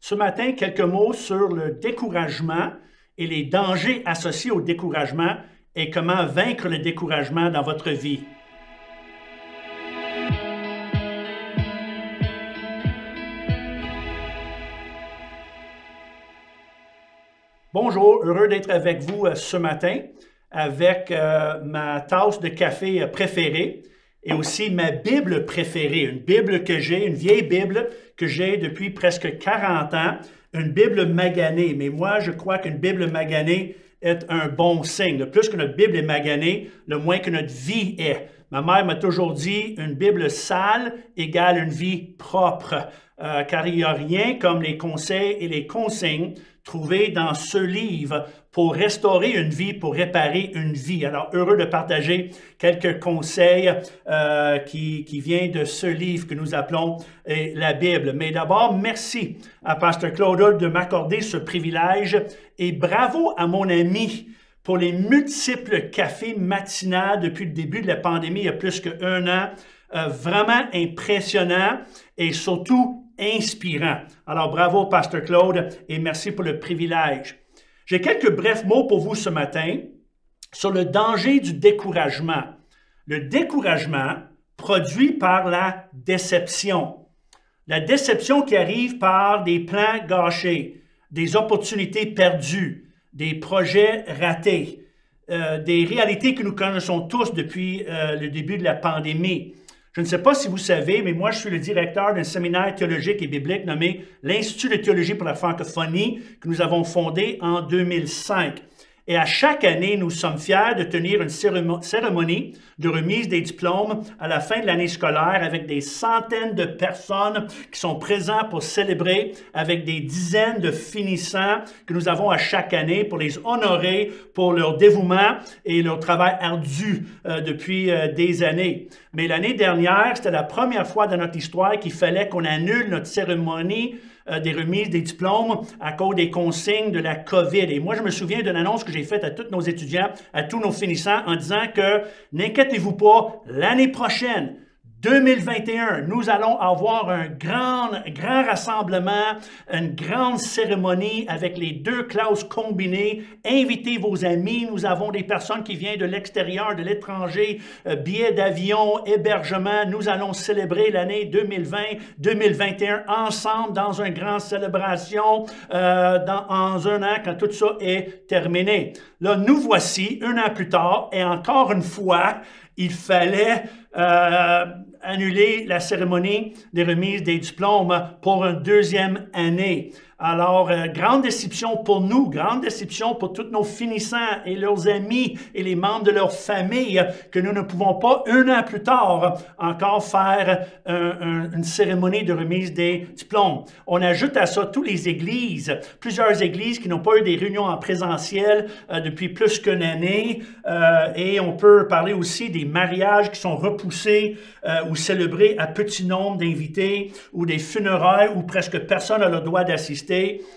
Ce matin, quelques mots sur le découragement et les dangers associés au découragement et comment vaincre le découragement dans votre vie. Bonjour, heureux d'être avec vous ce matin avec ma tasse de café préférée et aussi ma Bible préférée, une Bible que j'ai, une vieille Bible que j'ai depuis presque 40 ans, une Bible maganée. Mais moi, je crois qu'une Bible maganée est un bon signe. Le plus que notre Bible est maganée, le moins que notre vie est. Ma mère m'a toujours dit, une Bible sale égale une vie propre, car il n'y a rien comme les conseils et les consignes trouvés dans ce livre pour restaurer une vie, pour réparer une vie. Alors, heureux de partager quelques conseils qui viennent de ce livre que nous appelons la Bible. Mais d'abord, merci à Pasteur Claude de m'accorder ce privilège et bravo à mon ami pour les multiples cafés matinales depuis le début de la pandémie, il y a plus qu'un an. Vraiment impressionnant et surtout inspirant. Alors, bravo, Pasteur Claude, et merci pour le privilège. J'ai quelques brefs mots pour vous ce matin sur le danger du découragement. Le découragement produit par la déception. La déception qui arrive par des plans gâchés, des opportunités perdues, des projets ratés, des réalités que nous connaissons tous depuis le début de la pandémie. Je ne sais pas si vous savez, mais moi, je suis le directeur d'un séminaire théologique et biblique nommé l'Institut de théologie pour la francophonie que nous avons fondé en 2005. Et à chaque année, nous sommes fiers de tenir une cérémonie de remise des diplômes à la fin de l'année scolaire avec des centaines de personnes qui sont présentes pour célébrer avec des dizaines de finissants que nous avons à chaque année pour les honorer pour leur dévouement et leur travail ardu depuis des années. Mais l'année dernière, c'était la première fois dans notre histoire qu'il fallait qu'on annule notre cérémonie des remises des diplômes à cause des consignes de la COVID. Et moi, je me souviens d'une annonce que j'ai faite à tous nos étudiants, à tous nos finissants, en disant que n'inquiétez-vous pas, l'année prochaine, 2021, nous allons avoir un grand rassemblement, une grande cérémonie avec les deux classes combinées. Invitez vos amis. Nous avons des personnes qui viennent de l'extérieur, de l'étranger, billets d'avion, hébergement. Nous allons célébrer l'année 2020-2021 ensemble dans une grande célébration en un an quand tout ça est terminé. Là, nous voici un an plus tard et encore une fois, il fallait annuler la cérémonie des remises des diplômes pour une deuxième année. Alors, grande déception pour nous, grande déception pour tous nos finissants et leurs amis et les membres de leur famille que nous ne pouvons pas, un an plus tard, encore faire une cérémonie de remise des diplômes. On ajoute à ça toutes les églises, plusieurs églises qui n'ont pas eu des réunions en présentiel depuis plus qu'une année. Et on peut parler aussi des mariages qui sont repoussés ou célébrés à petit nombre d'invités ou des funérailles où presque personne n'a le droit d'assister.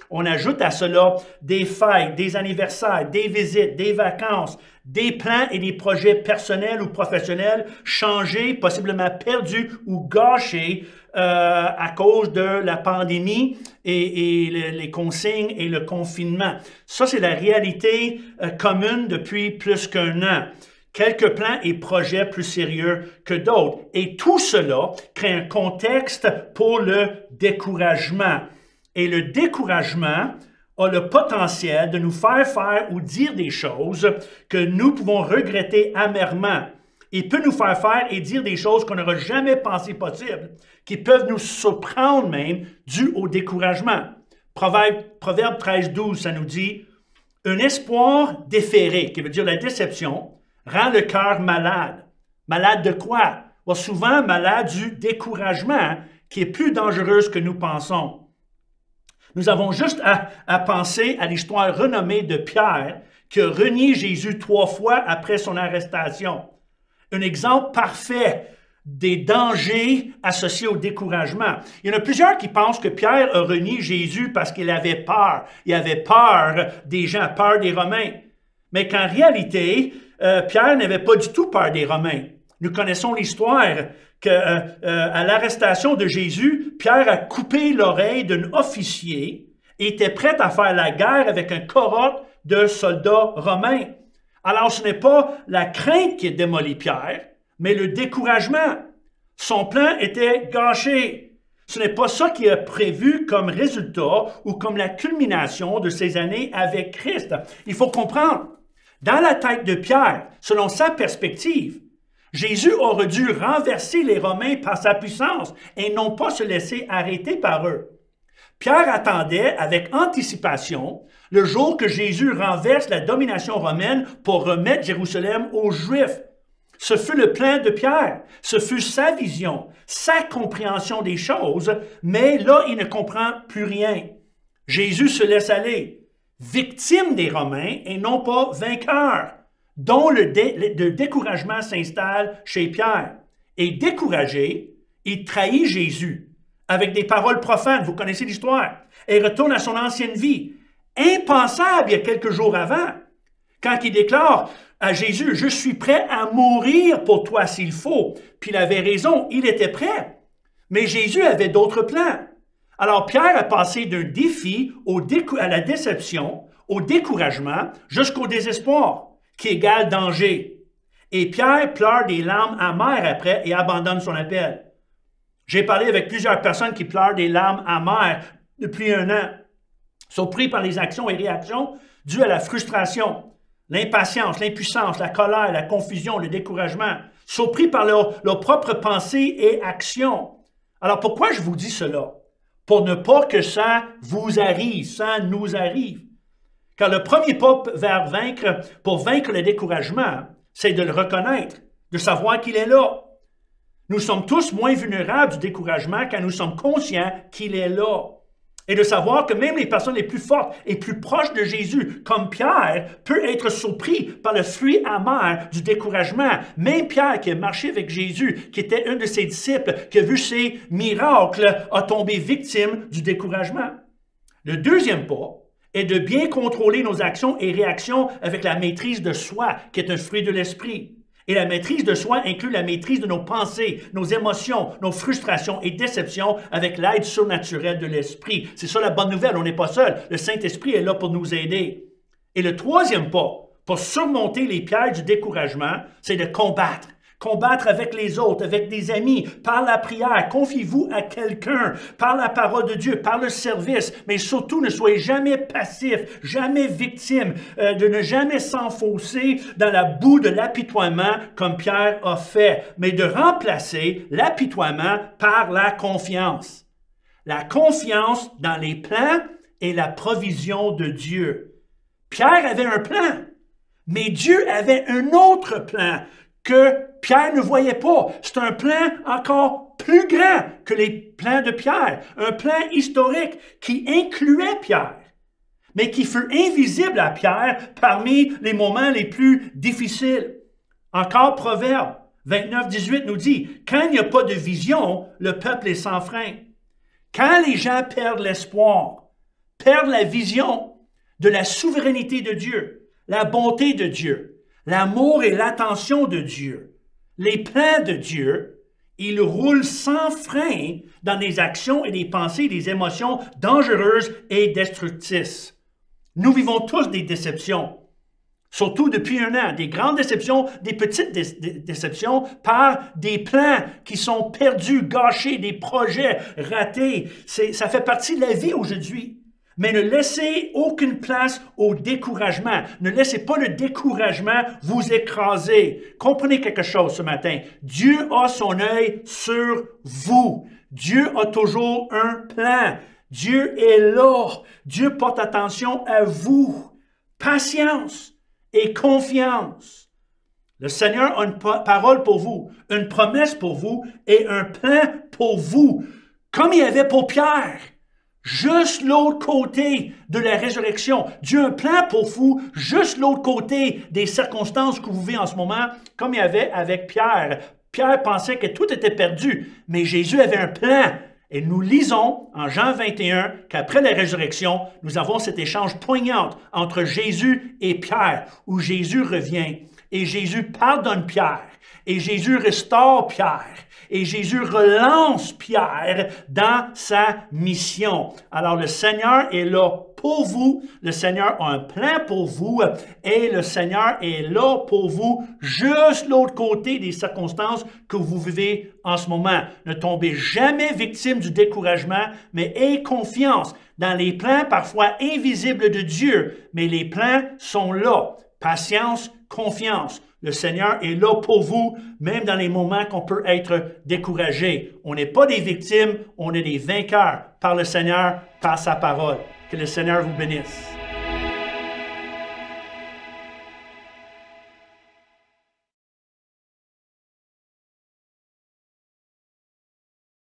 On ajoute à cela des fêtes, des anniversaires, des visites, des vacances, des plans et des projets personnels ou professionnels changés, possiblement perdus ou gâchés à cause de la pandémie et les consignes et le confinement. Ça, c'est la réalité commune depuis plus qu'un an. Quelques plans et projets plus sérieux que d'autres. Et tout cela crée un contexte pour le découragement. Et le découragement a le potentiel de nous faire ou dire des choses que nous pouvons regretter amèrement. Il peut nous faire et dire des choses qu'on n'aurait jamais pensé possible, qui peuvent nous surprendre même dû au découragement. Proverbe 13-12, ça nous dit « Un espoir déféré », qui veut dire la déception, rend le cœur malade. Malade de quoi? Well, souvent malade du découragement, qui est plus dangereuse que nous pensons. Nous avons juste à penser à l'histoire renommée de Pierre qui a renié Jésus 3 fois après son arrestation. Un exemple parfait des dangers associés au découragement. Il y en a plusieurs qui pensent que Pierre a renié Jésus parce qu'il avait peur. Il avait peur des gens, peur des Romains. Mais qu'en réalité, Pierre n'avait pas du tout peur des Romains. Nous connaissons l'histoire qu'à l'arrestation de Jésus, Pierre a coupé l'oreille d'un officier et était prêt à faire la guerre avec un cohorte de soldats romains. Alors, ce n'est pas la crainte qui a démoli Pierre, mais le découragement. Son plan était gâché. Ce n'est pas ça qu'il a prévu comme résultat ou comme la culmination de ses années avec Christ. Il faut comprendre, dans la tête de Pierre, selon sa perspective, Jésus aurait dû renverser les Romains par sa puissance et non pas se laisser arrêter par eux. Pierre attendait avec anticipation le jour que Jésus renverse la domination romaine pour remettre Jérusalem aux Juifs. Ce fut le plan de Pierre, ce fut sa vision, sa compréhension des choses, mais là, il ne comprend plus rien. Jésus se laisse aller, victime des Romains et non pas vainqueur, dont le découragement s'installe chez Pierre. Et découragé, il trahit Jésus avec des paroles profanes, vous connaissez l'histoire, et retourne à son ancienne vie. Impensable il y a quelques jours avant, quand il déclare à Jésus, « Je suis prêt à mourir pour toi s'il faut. » Puis il avait raison, il était prêt. Mais Jésus avait d'autres plans. Alors Pierre a passé d'un défi à la déception, au découragement, jusqu'au désespoir, qui égale danger. Et Pierre pleure des larmes amères après et abandonne son appel. J'ai parlé avec plusieurs personnes qui pleurent des larmes amères depuis un an, surpris par les actions et réactions dues à la frustration, l'impatience, l'impuissance, la colère, la confusion, le découragement, surpris par leurs propres pensées et actions. Alors pourquoi je vous dis cela? Pour ne pas que ça vous arrive, ça nous arrive. Car le premier pas pour vaincre le découragement, c'est de le reconnaître, de savoir qu'il est là. Nous sommes tous moins vulnérables du découragement quand nous sommes conscients qu'il est là. Et de savoir que même les personnes les plus fortes et plus proches de Jésus, comme Pierre, peut être surpris par le fruit amer du découragement. Même Pierre, qui a marché avec Jésus, qui était un de ses disciples, qui a vu ses miracles, a tombé victime du découragement. Le deuxième pas est de bien contrôler nos actions et réactions avec la maîtrise de soi, qui est un fruit de l'esprit. Et la maîtrise de soi inclut la maîtrise de nos pensées, nos émotions, nos frustrations et déceptions avec l'aide surnaturelle de l'Esprit. C'est ça la bonne nouvelle, on n'est pas seul. Le Saint-Esprit est là pour nous aider. Et le troisième pas, pour surmonter les pièges du découragement, c'est de combattre. Combattre avec les autres, avec des amis, par la prière. Confiez-vous à quelqu'un, par la parole de Dieu, par le service. Mais surtout, ne soyez jamais passif, jamais victime, de ne jamais s'enfoncer dans la boue de l'apitoiement comme Pierre a fait, mais de remplacer l'apitoiement par la confiance. La confiance dans les plans et la provision de Dieu. Pierre avait un plan, mais Dieu avait un autre plan que Pierre ne voyait pas. C'est un plan encore plus grand que les plans de Pierre. Un plan historique qui incluait Pierre, mais qui fut invisible à Pierre parmi les moments les plus difficiles. Encore Proverbe 29-18 nous dit, « Quand il n'y a pas de vision, le peuple est sans frein. » Quand les gens perdent l'espoir, perdent la vision de la souveraineté de Dieu, la bonté de Dieu, l'amour et l'attention de Dieu, les plans de Dieu, ils roulent sans frein dans des actions et des pensées, des émotions dangereuses et destructrices. Nous vivons tous des déceptions, surtout depuis un an, des grandes déceptions, des petites déceptions par des plans qui sont perdus, gâchés, des projets ratés. Ça fait partie de la vie aujourd'hui. Mais ne laissez aucune place au découragement. Ne laissez pas le découragement vous écraser. Comprenez quelque chose ce matin. Dieu a son œil sur vous. Dieu a toujours un plan. Dieu est là. Dieu porte attention à vous. Patience et confiance. Le Seigneur a une parole pour vous, une promesse pour vous et un plan pour vous, comme il y avait pour Pierre. Juste l'autre côté de la résurrection. Dieu a un plan pour vous, juste l'autre côté des circonstances que vous vivez en ce moment, comme il y avait avec Pierre. Pierre pensait que tout était perdu, mais Jésus avait un plan. Et nous lisons en Jean 21 qu'après la résurrection, nous avons cet échange poignant entre Jésus et Pierre, où Jésus revient et Jésus pardonne Pierre. Et Jésus restaure Pierre. Et Jésus relance Pierre dans sa mission. Alors le Seigneur est là pour vous. Le Seigneur a un plan pour vous. Et le Seigneur est là pour vous, juste l'autre côté des circonstances que vous vivez en ce moment. Ne tombez jamais victime du découragement, mais ayez confiance dans les plans parfois invisibles de Dieu. Mais les plans sont là. Patience, confiance. Le Seigneur est là pour vous, même dans les moments qu'on peut être découragé. On n'est pas des victimes, on est des vainqueurs par le Seigneur, par sa parole. Que le Seigneur vous bénisse.